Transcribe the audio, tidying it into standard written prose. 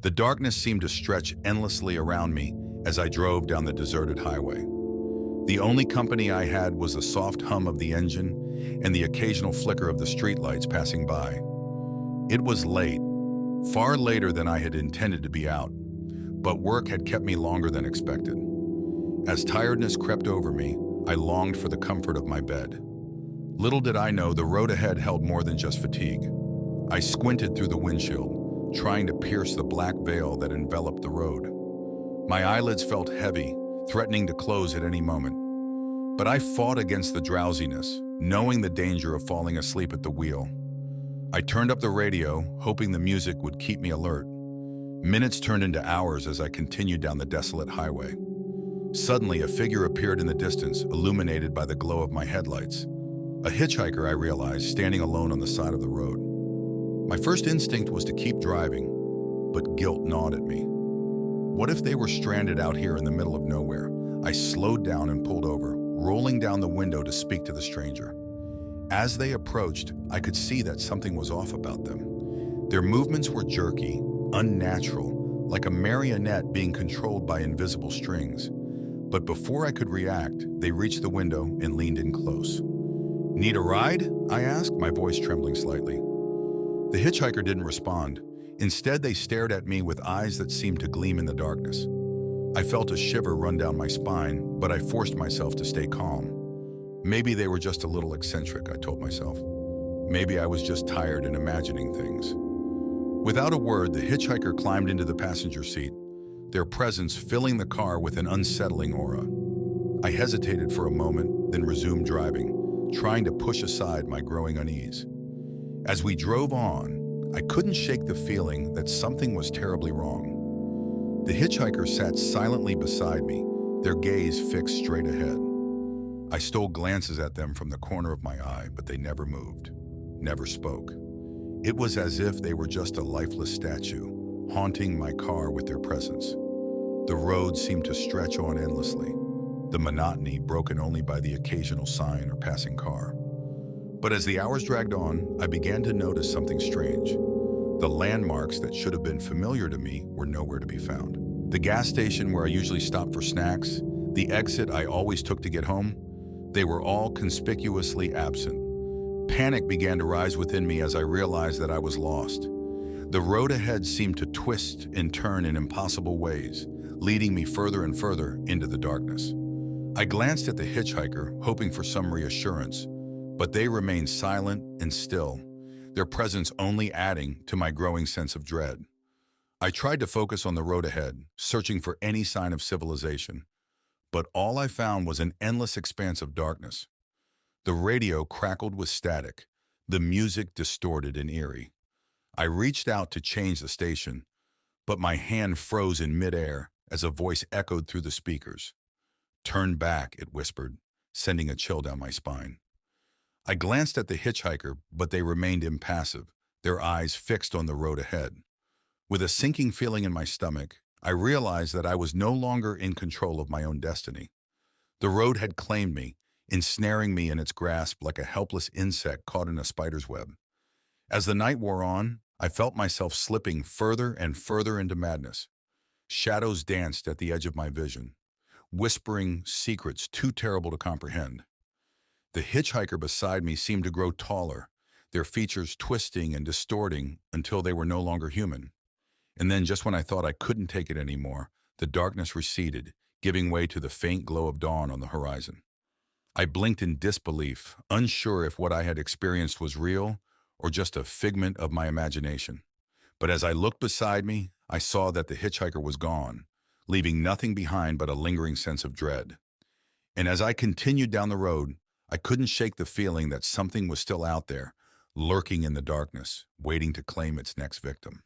The darkness seemed to stretch endlessly around me as I drove down the deserted highway. The only company I had was the soft hum of the engine and the occasional flicker of the streetlights passing by. It was late, far later than I had intended to be out, but work had kept me longer than expected. As tiredness crept over me, I longed for the comfort of my bed. Little did I know the road ahead held more than just fatigue. I squinted through the windshield, trying to pierce the black veil that enveloped the road. My eyelids felt heavy, threatening to close at any moment. But I fought against the drowsiness, knowing the danger of falling asleep at the wheel. I turned up the radio, hoping the music would keep me alert. Minutes turned into hours as I continued down the desolate highway. Suddenly, a figure appeared in the distance, illuminated by the glow of my headlights. A hitchhiker, I realized, standing alone on the side of the road. My first instinct was to keep driving, but guilt gnawed at me. What if they were stranded out here in the middle of nowhere? I slowed down and pulled over, rolling down the window to speak to the stranger. As they approached, I could see that something was off about them. Their movements were jerky, unnatural, like a marionette being controlled by invisible strings. But before I could react, they reached the window and leaned in close. "Need a ride?" I asked, my voice trembling slightly. The hitchhiker didn't respond. Instead, they stared at me with eyes that seemed to gleam in the darkness. I felt a shiver run down my spine, but I forced myself to stay calm. Maybe they were just a little eccentric, I told myself. Maybe I was just tired and imagining things. Without a word, the hitchhiker climbed into the passenger seat, their presence filling the car with an unsettling aura. I hesitated for a moment, then resumed driving, trying to push aside my growing unease. As we drove on, I couldn't shake the feeling that something was terribly wrong. The hitchhiker sat silently beside me, their gaze fixed straight ahead. I stole glances at them from the corner of my eye, but they never moved, never spoke. It was as if they were just a lifeless statue, haunting my car with their presence. The road seemed to stretch on endlessly, the monotony broken only by the occasional sign or passing car. But as the hours dragged on, I began to notice something strange. The landmarks that should have been familiar to me were nowhere to be found. The gas station where I usually stopped for snacks, the exit I always took to get home, they were all conspicuously absent. Panic began to rise within me as I realized that I was lost. The road ahead seemed to twist and turn in impossible ways, leading me further and further into the darkness. I glanced at the hitchhiker, hoping for some reassurance, but they remained silent and still, their presence only adding to my growing sense of dread. I tried to focus on the road ahead, searching for any sign of civilization, but all I found was an endless expanse of darkness. The radio crackled with static, the music distorted and eerie. I reached out to change the station, but my hand froze in midair as a voice echoed through the speakers. "Turn back," it whispered, sending a chill down my spine. I glanced at the hitchhiker, but they remained impassive, their eyes fixed on the road ahead. With a sinking feeling in my stomach, I realized that I was no longer in control of my own destiny. The road had claimed me, ensnaring me in its grasp like a helpless insect caught in a spider's web. As the night wore on, I felt myself slipping further and further into madness. Shadows danced at the edge of my vision, whispering secrets too terrible to comprehend. The hitchhiker beside me seemed to grow taller, their features twisting and distorting until they were no longer human. And then, just when I thought I couldn't take it anymore, the darkness receded, giving way to the faint glow of dawn on the horizon. I blinked in disbelief, unsure if what I had experienced was real or just a figment of my imagination. But as I looked beside me, I saw that the hitchhiker was gone, leaving nothing behind but a lingering sense of dread. And as I continued down the road, I couldn't shake the feeling that something was still out there, lurking in the darkness, waiting to claim its next victim.